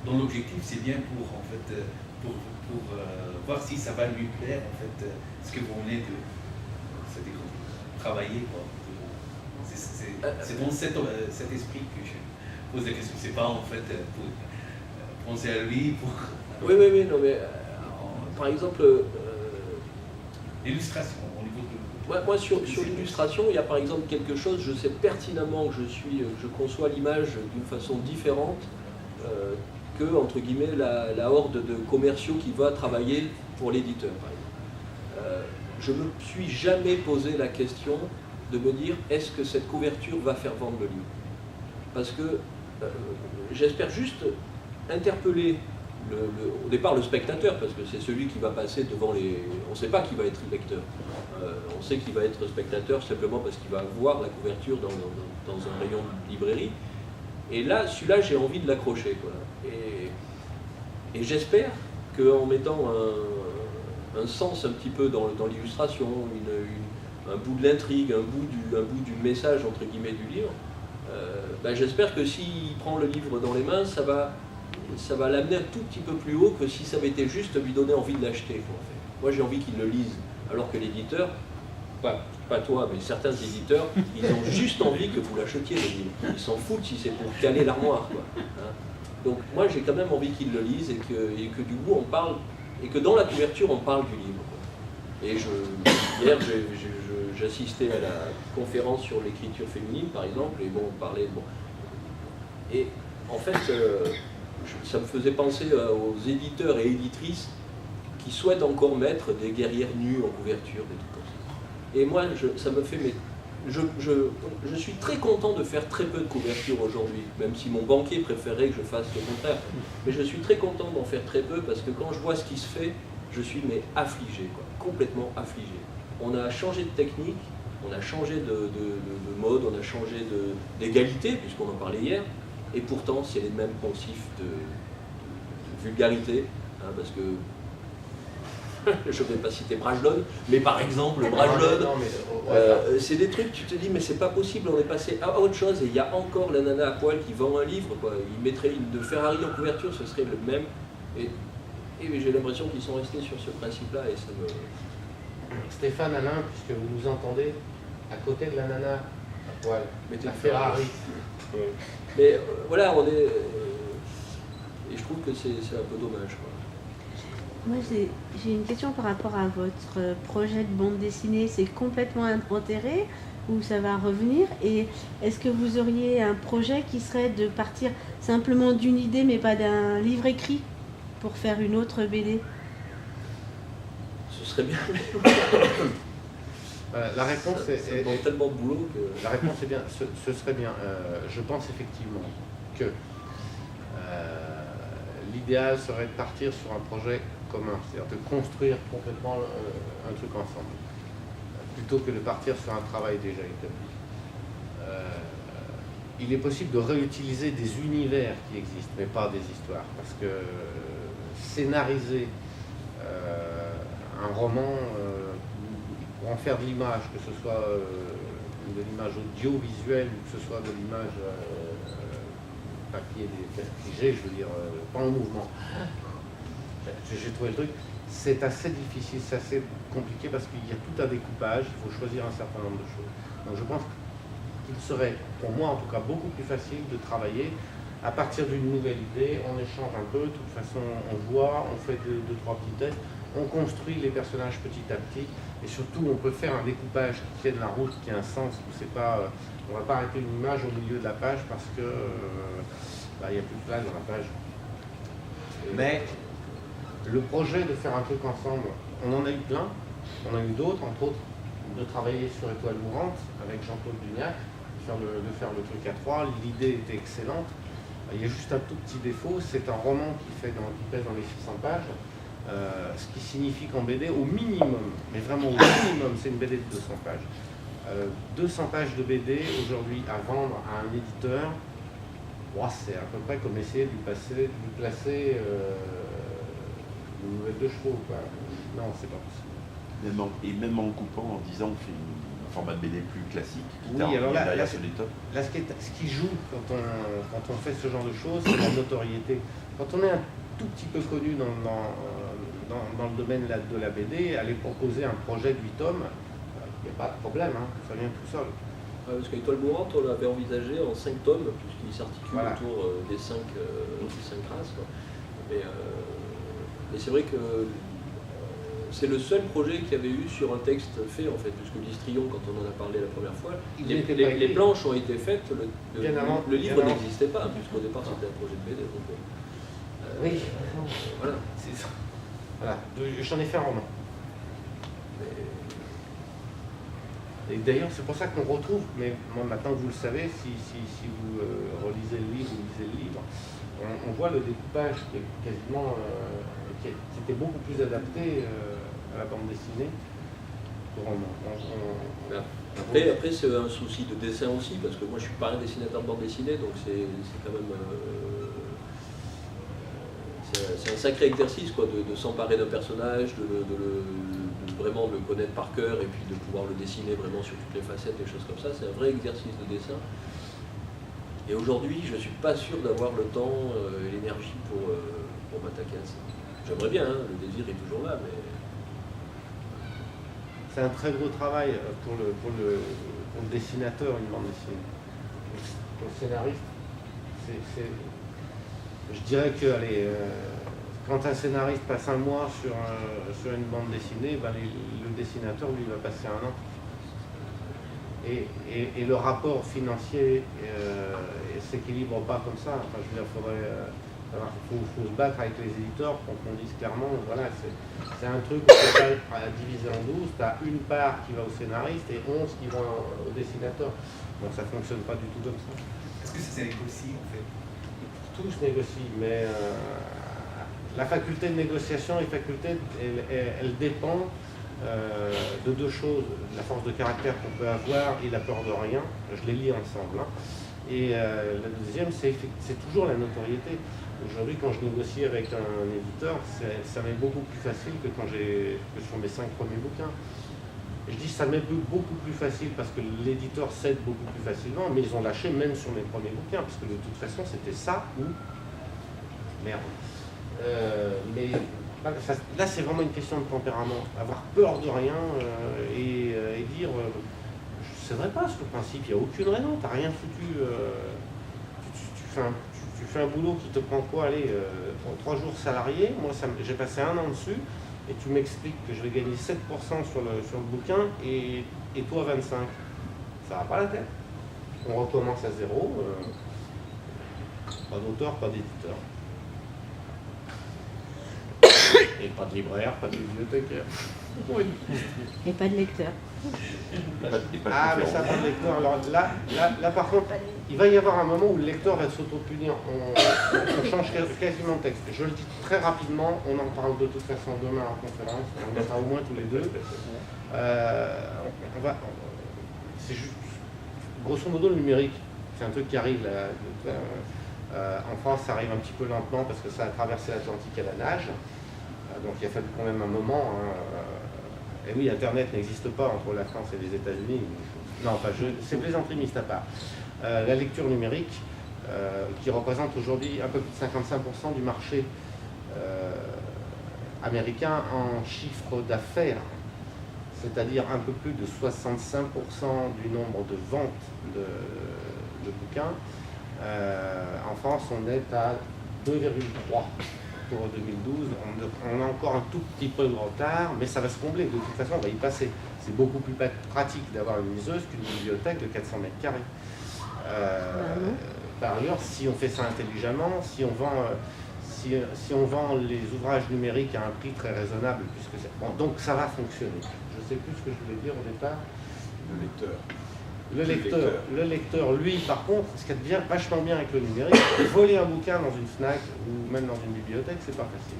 dont l'objectif c'est bien pour en fait voir si ça va lui plaire en fait ce que vous venez de travailler quoi. C'est dans cet esprit que je pose la question. C'est pas en fait pour penser à lui pour. Oui, non mais par exemple. L'illustration au niveau de. Moi sur l'illustration, il y a par exemple quelque chose, je sais pertinemment que je conçois l'image d'une façon différente que, entre guillemets, la horde de commerciaux qui va travailler pour l'éditeur, par exemple. Je ne me suis jamais posé la question de me dire est-ce que cette couverture va faire vendre le livre. Parce que j'espère juste interpeller au départ le spectateur, parce que c'est celui qui va passer devant les... On ne sait pas qui va être lecteur. On sait qu'il va être spectateur simplement parce qu'il va voir la couverture dans un rayon de librairie. Et là, celui-là, j'ai envie de l'accrocher, quoi. Et j'espère qu'en mettant un sens un petit peu dans l'illustration, un bout de l'intrigue, un bout du message, entre guillemets, du livre, j'espère que s'il prend le livre dans les mains, ça va l'amener un tout petit peu plus haut que si ça avait été juste lui donner envie de l'acheter, quoi, en fait. Moi, j'ai envie qu'il le lise, alors que l'éditeur, pas toi, mais certains éditeurs, ils ont juste envie que vous l'achetiez, le livre. Ils s'en foutent si c'est pour caler l'armoire, quoi. Hein. Donc moi, j'ai quand même envie qu'il le lise et que du coup, on parle, et que dans la couverture, on parle du livre, quoi. Et hier, j'assistais à la conférence sur l'écriture féminine, par exemple, et bon, on parlait... Bon. Et en fait, ça me faisait penser aux éditeurs et éditrices qui souhaitent encore mettre des guerrières nues en couverture, des trucs comme ça. Et moi, ça me fait... Je suis très content de faire très peu de couverture aujourd'hui, même si mon banquier préférait que je fasse le contraire. Mais je suis très content d'en faire très peu parce que quand je vois ce qui se fait, je suis affligé, quoi, complètement affligé. On a changé de technique, on a changé de mode, on a changé d'égalité, puisqu'on en parlait hier, et pourtant c'est les mêmes poncifs de vulgarité, hein, parce que je ne vais pas citer Brajlon, mais par exemple Brajlon, c'est des trucs, tu te dis mais c'est pas possible, on est passé à autre chose et il y a encore la nana à poil qui vend un livre, quoi. Il mettrait une de Ferrari en couverture, ce serait le même. Et j'ai l'impression qu'ils sont restés sur ce principe-là et ça me... Stéphane, Alain, puisque vous nous entendez, à côté de la nana à poil, mettez la Ferrari. Mais voilà, on est... et je trouve que c'est un peu dommage, quoi. Moi, j'ai une question par rapport à votre projet de bande dessinée. C'est complètement enterré ou ça va revenir? Et est-ce que vous auriez un projet qui serait de partir simplement d'une idée, mais pas d'un livre écrit, pour faire une autre BD? Ce serait bien. La réponse est tellement de boulot que... La réponse est bien. Ce serait bien. Je pense effectivement que l'idéal serait de partir sur un projet commun, c'est-à-dire de construire complètement un truc ensemble, plutôt que de partir sur un travail déjà établi. Il est possible de réutiliser des univers qui existent, mais pas des histoires, parce que scénariser un roman pour en faire de l'image, que ce soit de l'image audiovisuelle ou que ce soit de l'image papier, figé, je veux dire, pas en mouvement. J'ai trouvé le truc, c'est assez difficile, c'est assez compliqué parce qu'il y a tout un découpage, il faut choisir un certain nombre de choses. Donc je pense qu'il serait, pour moi en tout cas, beaucoup plus facile de travailler à partir d'une nouvelle idée, on échange un peu, de toute façon on voit, on fait deux, trois petits tests, on construit les personnages petit à petit, et surtout on peut faire un découpage qui tienne la route, qui a un sens, où c'est pas, on ne va pas arrêter une image au milieu de la page parce que il n'y a plus de place dans la page. Mais le projet de faire un truc ensemble, on en a eu plein, on en a eu d'autres, entre autres de travailler sur Étoile Mourante avec Jean-Paul Dugnac, de faire le truc à trois. L'idée était excellente. Il y a juste un tout petit défaut, c'est un roman qui pèse dans les 600 pages, ce qui signifie qu'en BD, au minimum, mais vraiment au minimum, c'est une BD de 200 pages. 200 pages de BD aujourd'hui à vendre à un éditeur, c'est à peu près comme essayer de lui placer une nouvelle de chevaux, quoi. Non, c'est pas possible. Même en coupant, en disant format de BD plus classique, Oui, alors là, derrière ce lecteur. Là, ce qui joue quand on fait ce genre de choses, c'est la notoriété. Quand on est un tout petit peu connu dans le domaine de la BD, aller proposer un projet de 8 tomes, il n'y a pas de problème, hein, ça vient tout seul. Parce qu'Étoile Mourante, on l'avait envisagé en 5 tomes, puisqu'il s'articule Voilà. autour des 5 races. Quoi. Mais c'est vrai que c'est le seul projet qu'il y avait eu sur un texte fait, en fait, puisque l'Histrion, quand on en a parlé la première fois, les planches ont été faites, le livre n'existait pas, puisqu'au départ c'était un projet de BD. Donc, oui, voilà. C'est ça. Voilà. J'en ai fait un roman. Et d'ailleurs, c'est pour ça qu'on retrouve, mais moi, maintenant que vous le savez, si vous relisez le livre ou lisez le livre, on voit le découpage qui est quasiment, qui était beaucoup plus adapté à la bande dessinée qu'au roman. Après c'est un souci de dessin aussi, parce que moi je suis pas un dessinateur de bande dessinée, donc c'est quand même c'est un sacré exercice quoi, de s'emparer d'un personnage, de vraiment le connaître par cœur et puis de pouvoir le dessiner vraiment sur toutes les facettes, des choses comme ça. C'est un vrai exercice de dessin. Et aujourd'hui, je ne suis pas sûr d'avoir le temps et l'énergie pour m'attaquer à ça. J'aimerais bien, hein, le désir est toujours là, mais... C'est un très gros travail pour le dessinateur, une bande dessinée. Pour le scénariste, je dirais que quand un scénariste passe un mois sur une bande dessinée, ben, le dessinateur, lui, va passer un an. Et le rapport financier ne s'équilibre pas comme ça. Enfin, je veux dire, faut se battre avec les éditeurs pour qu'on dise clairement, voilà, c'est un truc qu'on peut pas diviser en 12, tu as une part qui va au scénariste et 11 qui vont au dessinateur. Donc ça ne fonctionne pas du tout comme ça. Est-ce que ça négocie en fait? Tout se négocie, mais la faculté de négociation elle dépend de deux choses, la force de caractère qu'on peut avoir et la peur de rien, je les lis ensemble. Hein. Et la deuxième, c'est toujours la notoriété. Aujourd'hui, quand je négocie avec un éditeur, ça m'est beaucoup plus facile que sur mes 5 premiers bouquins. Et je dis ça m'est beaucoup plus facile parce que l'éditeur cède beaucoup plus facilement, mais ils ont lâché même sur mes premiers bouquins, parce que de toute façon, c'était ça ou merde. Mais là, c'est vraiment une question de tempérament. Avoir peur de rien et dire je ne céderai pas, parce qu'au principe, il n'y a aucune raison, tu n'as rien foutu. Tu fais un boulot qui te prend quoi, allez, 3 jours salariés, moi j'ai passé 1 an dessus, et tu m'expliques que je vais gagner 7% sur le bouquin, et toi 25%. Ça va pas la tête. On recommence à zéro, pas d'auteur, pas d'éditeur. Et pas de libraire, pas de bibliothécaire. Oui. Et pas de lecteur. Ah, mais ça, pas de lecteur. Alors là, par contre, il va y avoir un moment où le lecteur va s'auto-punir. On change quasiment de texte. Je le dis très rapidement, on en parle de toute façon demain en conférence. On en sera au moins tous les deux. C'est juste, grosso modo, le numérique. C'est un truc qui arrive là. En France, ça arrive un petit peu lentement parce que ça a traversé l'Atlantique à la nage. Donc il a fallu quand même un moment. Et oui, Internet n'existe pas entre la France et les États-Unis. Non, enfin, c'est plaisanterie mise à part. La lecture numérique, qui représente aujourd'hui un peu plus de 55% du marché américain en chiffre d'affaires, c'est-à-dire un peu plus de 65% du nombre de ventes de bouquins. En France, on est à 2,3 pour 2012. On a encore un tout petit peu de retard, mais ça va se combler. De toute façon, on va y passer. C'est beaucoup plus pratique d'avoir une liseuse qu'une bibliothèque de 400 mètres carrés. Par ailleurs, si on fait ça intelligemment, si on vend les ouvrages numériques à un prix très raisonnable, puisque bon, donc ça va fonctionner. Je ne sais plus ce que je voulais dire au départ. Le lecteur, lui, par contre, ce qui devient vachement bien avec le numérique, voler un bouquin dans une FNAC ou même dans une bibliothèque, c'est pas facile.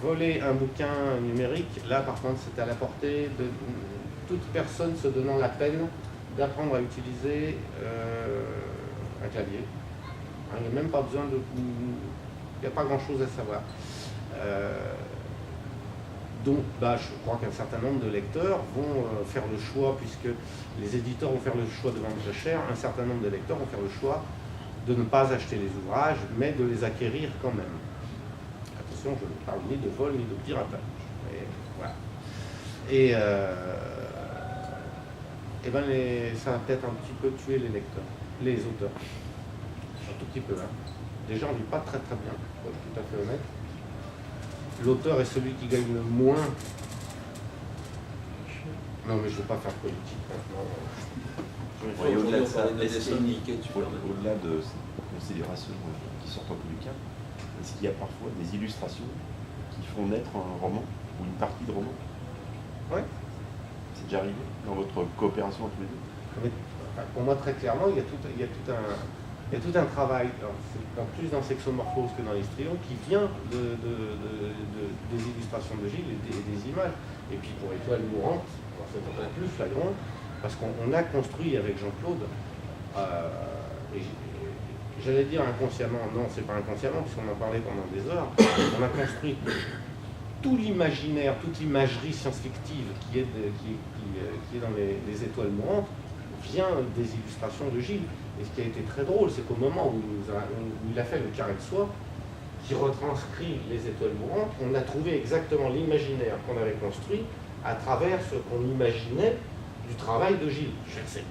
Voler un bouquin numérique, là, par contre, c'est à la portée de toute personne se donnant la peine d'apprendre à utiliser un clavier. Il n'y a même pas besoin de... Il n'y a pas grand-chose à savoir. Donc, je crois qu'un certain nombre de lecteurs vont faire le choix, puisque les éditeurs vont faire le choix de vendre très cher, un certain nombre de lecteurs vont faire le choix de ne pas acheter les ouvrages, mais de les acquérir quand même. Attention, je ne parle ni de vol ni de piratage. Et, voilà. Et ça va peut-être un petit peu tuer les lecteurs, les auteurs. Un tout petit peu. Hein. Déjà, on ne vit pas très très bien, pour être tout à fait honnête. L'auteur est celui qui gagne le moins. Non, mais je ne veux pas faire politique maintenant. Oui, au-delà de ça, au-delà de ces considérations qui sortent en tous les cas, est-ce qu'il y a parfois des illustrations qui font naître un roman ou une partie de roman? Oui. C'est déjà arrivé dans votre coopération entre les deux? Mais, pour moi, très clairement, il y a tout un travail, plus dans Sexomorphose que dans l'Histrion, qui vient des illustrations de Gilles et des images. Et puis pour Étoile mourante, c'est encore plus flagrant, parce qu'on a construit avec Jean-Claude, j'allais dire inconsciemment, non, c'est pas inconsciemment, puisqu'on en parlait pendant des heures, on a construit tout l'imaginaire, toute l'imagerie science-fictive qui est dans les Étoiles mourantes, vient des illustrations de Gilles. Et ce qui a été très drôle, c'est qu'au moment où il a fait le carré de soie, qui retranscrit les Étoiles mourantes, on a trouvé exactement l'imaginaire qu'on avait construit à travers ce qu'on imaginait du travail de Gilles. C'est